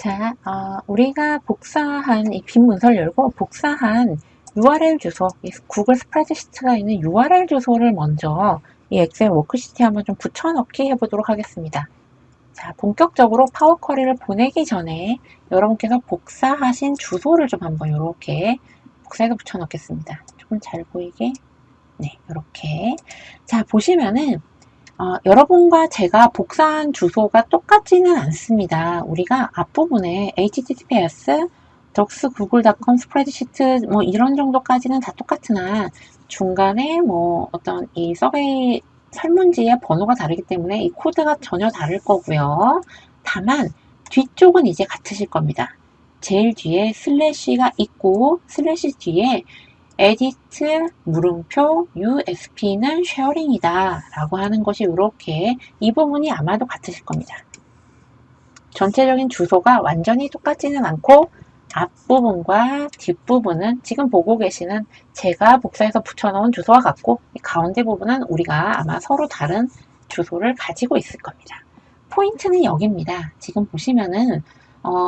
자, 우리가 복사한 이 빈 문서를 열고 복사한 URL 주소, 이 구글 스프레드시트가 있는 URL 주소를 먼저 이 엑셀 워크시트에 한번 좀 붙여넣기 해보도록 하겠습니다. 자, 본격적으로 파워 쿼리를 보내기 전에 여러분께서 복사하신 주소를 좀 한번 이렇게 복사해서 붙여넣겠습니다. 조금 잘 보이게. 네, 이렇게. 자, 보시면은 여러분과 제가 복사한 주소가 똑같지는 않습니다. 우리가 앞부분에 https docs.google.com 스프레드시트 뭐 이런 정도까지는 다 똑같으나 중간에 뭐 어떤 이 서베이 설문지의 번호가 다르기 때문에 이 코드가 전혀 다를 거고요. 다만 뒤쪽은 이제 같으실 겁니다. 제일 뒤에 슬래시가 있고 슬래시 뒤에 edit 물음표 USP는 쉐어링이다 라고 하는 것이 이렇게 이 부분이 아마도 같으실 겁니다. 전체적인 주소가 완전히 똑같지는 않고 앞부분과 뒷부분은 지금 보고 계시는 제가 복사해서 붙여놓은 주소와 같고 가운데 부분은 우리가 아마 서로 다른 주소를 가지고 있을 겁니다. 포인트는 여기입니다. 지금 보시면은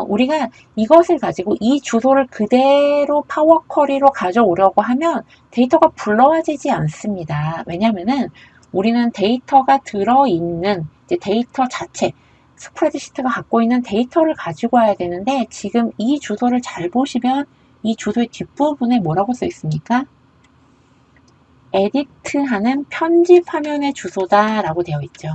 우리가 이것을 가지고 이 주소를 그대로 파워 쿼리로 가져오려고 하면 데이터가 불러와지지 않습니다. 왜냐면은 우리는 데이터가 들어있는 이제 데이터 자체, 스프레드시트가 갖고 있는 데이터를 가지고 와야 되는데 지금 이 주소를 잘 보시면 이 주소의 뒷부분에 뭐라고 써 있습니까? 에디트하는 편집 화면의 주소다 라고 되어 있죠.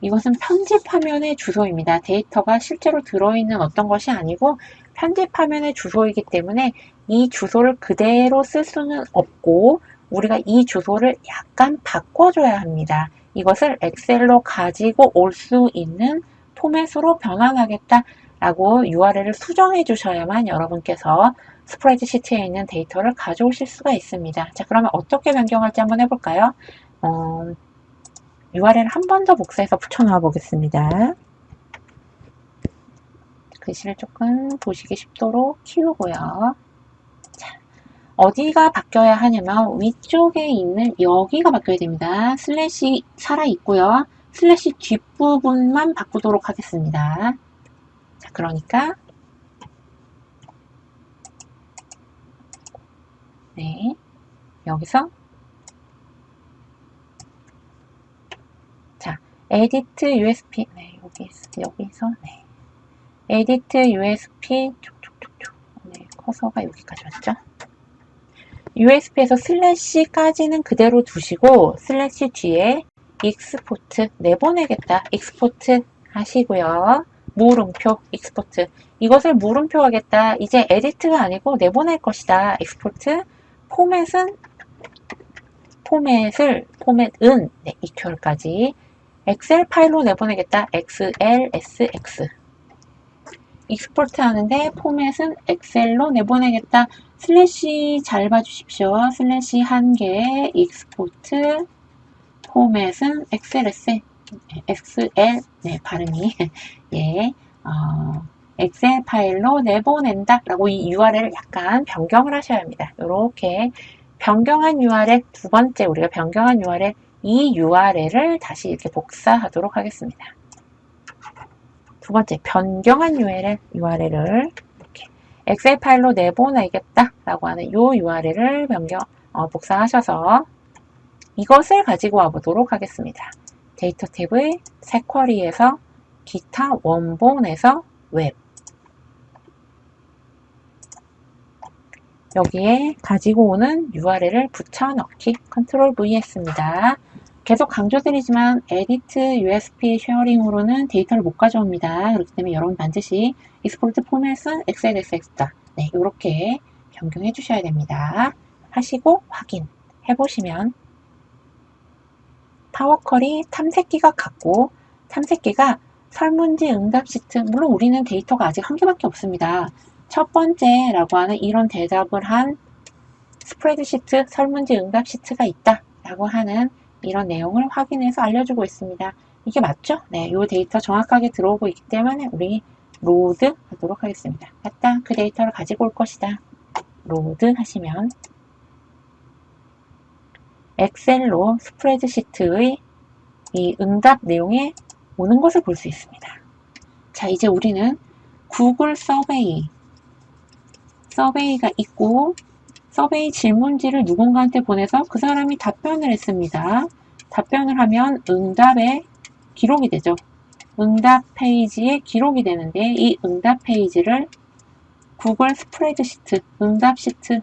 이것은 편집 화면의 주소입니다. 데이터가 실제로 들어있는 어떤 것이 아니고 편집 화면의 주소이기 때문에 이 주소를 그대로 쓸 수는 없고 우리가 이 주소를 약간 바꿔줘야 합니다. 이것을 엑셀로 가지고 올 수 있는 포맷으로 변환하겠다라고 URL을 수정해 주셔야만 여러분께서 스프레드시트에 있는 데이터를 가져오실 수가 있습니다. 자, 그러면 어떻게 변경할지 한번 해볼까요? URL 한 번 더 복사해서 붙여넣어 보겠습니다. 글씨를 조금 보시기 쉽도록 키우고요. 자, 어디가 바뀌어야 하냐면 위쪽에 있는 여기가 바뀌어야 됩니다. 슬래시 살아있고요. 슬래시 뒷부분만 바꾸도록 하겠습니다. 자, 그러니까 네, 여기서 자, edit USP 네, 여기서 네. edit USP 촉촉촉촉 네, 커서가 여기까지 왔죠. USP에서 슬래시까지는 그대로 두시고 슬래시 뒤에 익스포트 내보내겠다 익스포트 하시고요. 물음표 익스포트 이것을 물음표 하겠다. 이제 에디트가 아니고 내보낼 것이다. 익스포트 포맷은 네, equal까지 엑셀 파일로 내보내겠다. XLSX 익스포트 하는데 포맷은 엑셀로 내보내겠다. 슬래시 잘 봐주십시오. 슬래시 한 개, 익스포트, 포맷은 XLS, XL, 네, 발음이, 예, 엑셀 파일로 내보낸다. 라고 이 URL을 약간 변경을 하셔야 합니다. 이렇게 변경한 URL, 두 번째 우리가 변경한 URL, 이 URL을 다시 이렇게 복사하도록 하겠습니다. 두 번째, 변경한 URL을 이렇게 엑셀 파일로 내보내겠다 라고 하는 이 URL을 복사하셔서 이것을 가지고 와보도록 하겠습니다. 데이터 탭의 새 쿼리에서 기타 원본에서 웹 여기에 가지고 오는 URL을 붙여넣기 컨트롤 V 했습니다. 계속 강조드리지만 edit USP 쉐어링으로는 데이터를 못 가져옵니다. 그렇기 때문에 여러분 반드시 export 포맷은 XLSX다. 네, 이렇게 변경해 주셔야 됩니다. 하시고 확인해 보시면 파워쿼리 탐색기가 같고 탐색기가 설문지 응답 시트 물론 우리는 데이터가 아직 한 개밖에 없습니다. 첫 번째라고 하는 이런 대답을 한 스프레드시트 설문지 응답 시트가 있다 라고 하는 이런 내용을 확인해서 알려주고 있습니다. 이게 맞죠? 네, 이 데이터 정확하게 들어오고 있기 때문에 우리 로드 하도록 하겠습니다. 맞다, 그 데이터를 가지고 올 것이다. 로드 하시면 엑셀로 스프레드시트의 이 응답 내용에 오는 것을 볼 수 있습니다. 자, 이제 우리는 구글 서베이가 있고 서베이 질문지를 누군가한테 보내서 그 사람이 답변을 했습니다. 답변을 하면 응답에 기록이 되죠. 응답 페이지에 기록이 되는데 이 응답 페이지를 구글 스프레드시트, 응답 시트,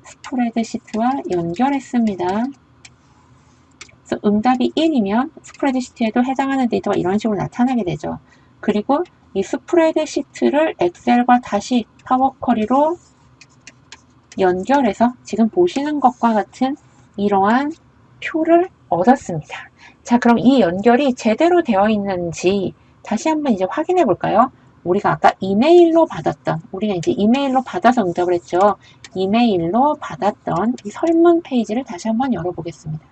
스프레드시트와 연결했습니다. 그래서 응답이 1이면 스프레드시트에도 해당하는 데이터가 이런 식으로 나타나게 되죠. 그리고 이 스프레드시트를 엑셀과 다시 파워쿼리로 연결해서 지금 보시는 것과 같은 이러한 표를 얻었습니다. 자, 그럼 이 연결이 제대로 되어 있는지 다시 한번 이제 확인해 볼까요? 우리가 아까 이메일로 받았던, 우리가 이제 이메일로 받아서 응답을 했죠. 이메일로 받았던 이 설문 페이지를 다시 한번 열어보겠습니다.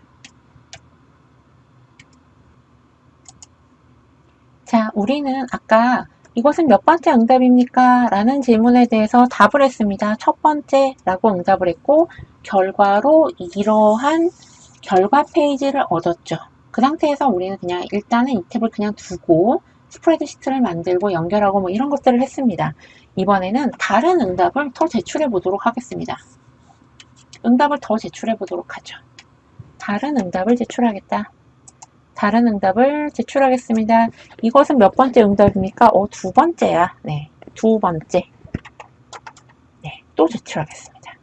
자, 우리는 아까 이것은 몇 번째 응답입니까? 라는 질문에 대해서 답을 했습니다. 첫 번째라고 응답을 했고 결과로 이러한 결과 페이지를 얻었죠. 그 상태에서 우리는 그냥 일단은 이 탭을 그냥 두고 스프레드시트를 만들고 연결하고 뭐 이런 것들을 했습니다. 이번에는 다른 응답을 더 제출해 보도록 하겠습니다. 응답을 더 제출해 보도록 하죠. 다른 응답을 제출하겠다. 다른 응답을 제출하겠습니다. 이것은 몇 번째 응답입니까? 두 번째야. 네, 두 번째. 네, 또 제출하겠습니다.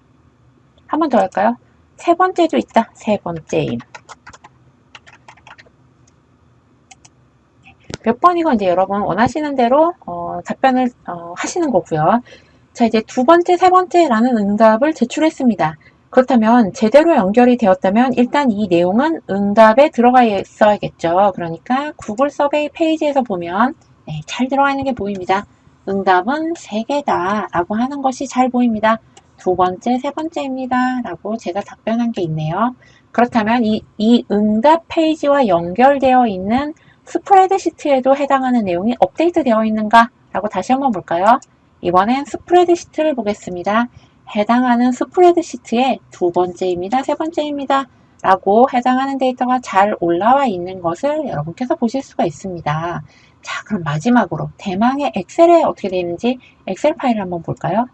한 번 더 할까요? 세 번째도 있다. 세 번째임. 몇 번이건 이제 여러분 원하시는 대로 답변을 하시는 거고요. 자, 이제 두 번째, 세 번째라는 응답을 제출했습니다. 그렇다면 제대로 연결이 되었다면 일단 이 내용은 응답에 들어가 있어야겠죠. 그러니까 구글 서베이 페이지에서 보면 네, 잘 들어가 있는 게 보입니다. 응답은 3개다 라고 하는 것이 잘 보입니다. 두 번째, 세 번째입니다 라고 제가 답변한 게 있네요. 그렇다면 이 응답 페이지와 연결되어 있는 스프레드시트에도 해당하는 내용이 업데이트 되어 있는가 라고 다시 한번 볼까요? 이번엔 스프레드시트를 보겠습니다. 해당하는 스프레드시트에 두 번째입니다. 세 번째입니다. 라고 해당하는 데이터가 잘 올라와 있는 것을 여러분께서 보실 수가 있습니다. 자, 그럼 마지막으로 대망의 엑셀에 어떻게 되어 있는지 엑셀 파일을 한번 볼까요?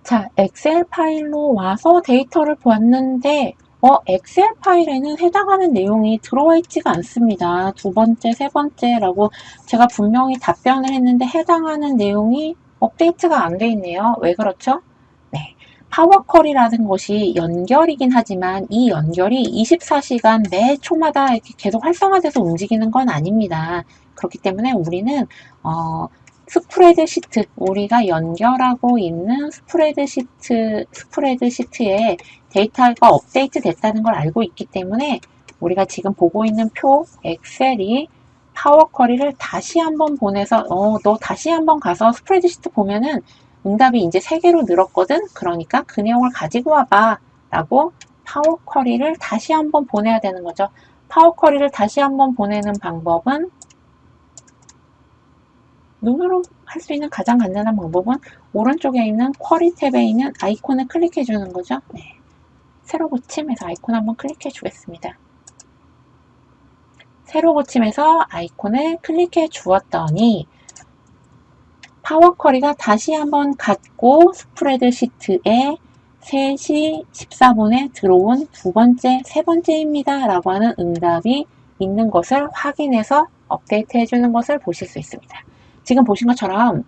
자, 엑셀 파일로 와서 데이터를 보았는데 엑셀 파일에는 해당하는 내용이 들어와 있지가 않습니다. 두 번째, 세 번째라고 제가 분명히 답변을 했는데 해당하는 내용이 업데이트가 안 돼 있네요. 왜 그렇죠? 네. 파워쿼리라는 것이 연결이긴 하지만 이 연결이 24시간 매 초마다 이렇게 계속 활성화돼서 움직이는 건 아닙니다. 그렇기 때문에 우리는 스프레드시트, 우리가 연결하고 있는 스프레드시트에 데이터가 업데이트 됐다는 걸 알고 있기 때문에 우리가 지금 보고 있는 표 엑셀이 파워쿼리를 다시 한번 보내서 너 다시 한번 가서 스프레드시트 보면은 응답이 이제 3개로 늘었거든. 그러니까 그 내용을 가지고 와봐 라고 파워쿼리를 다시 한번 보내야 되는 거죠. 파워쿼리를 다시 한번 보내는 방법은 눈으로 할 수 있는 가장 간단한 방법은 오른쪽에 있는 쿼리 탭에 있는 아이콘을 클릭해 주는 거죠. 네. 세로 고침해서 아이콘 한번 클릭해 주겠습니다. 세로 고침해서 아이콘을 클릭해 주었더니 파워쿼리가 다시 한번 갖고 스프레드시트에 3시 14분에 들어온 두 번째, 세 번째입니다 라고 하는 응답이 있는 것을 확인해서 업데이트 해주는 것을 보실 수 있습니다. 지금 보신 것처럼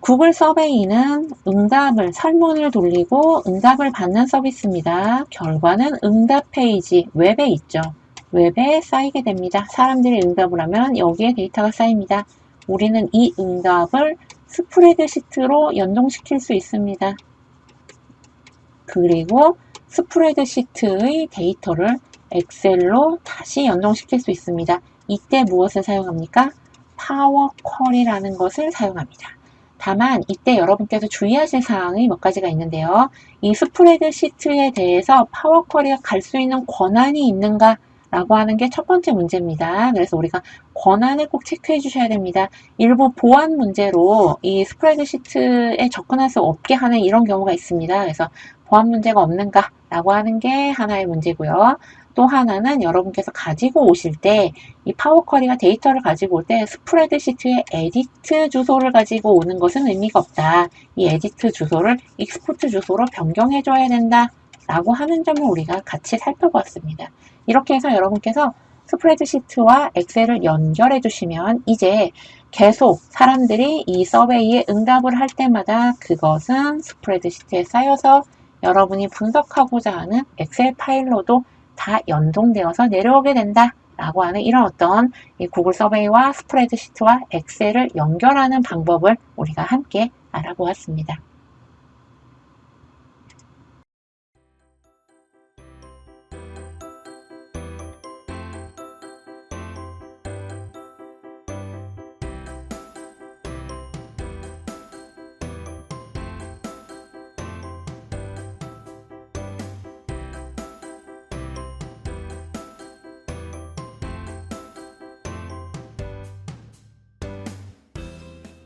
구글 서베이는 응답을, 설문을 돌리고 응답을 받는 서비스입니다. 결과는 응답 페이지, 웹에 있죠. 웹에 쌓이게 됩니다. 사람들이 응답을 하면 여기에 데이터가 쌓입니다. 우리는 이 응답을 스프레드시트로 연동시킬 수 있습니다. 그리고 스프레드시트의 데이터를 엑셀로 다시 연동시킬 수 있습니다. 이때 무엇을 사용합니까? 파워쿼리라는 것을 사용합니다. 다만 이때 여러분께서 주의하실 사항이 몇 가지가 있는데요. 이 스프레드시트에 대해서 파워쿼리가 갈 수 있는 권한이 있는가 라고 하는 게 첫 번째 문제입니다. 그래서 우리가 권한을 꼭 체크해 주셔야 됩니다. 일부 보안 문제로 이 스프레드시트에 접근할 수 없게 하는 이런 경우가 있습니다. 그래서 보안 문제가 없는가 라고 하는 게 하나의 문제고요. 또 하나는 여러분께서 가지고 오실 때 이 파워쿼리가 데이터를 가지고 올 때 스프레드시트의 에디트 주소를 가지고 오는 것은 의미가 없다. 이 에디트 주소를 익스포트 주소로 변경해 줘야 된다 라고 하는 점을 우리가 같이 살펴보았습니다. 이렇게 해서 여러분께서 스프레드시트와 엑셀을 연결해 주시면 이제 계속 사람들이 이 서베이에 응답을 할 때마다 그것은 스프레드시트에 쌓여서 여러분이 분석하고자 하는 엑셀 파일로도 다 연동되어서 내려오게 된다 라고 하는 이런 어떤 이 구글 서베이와 스프레드시트와 엑셀을 연결하는 방법을 우리가 함께 알아보았습니다.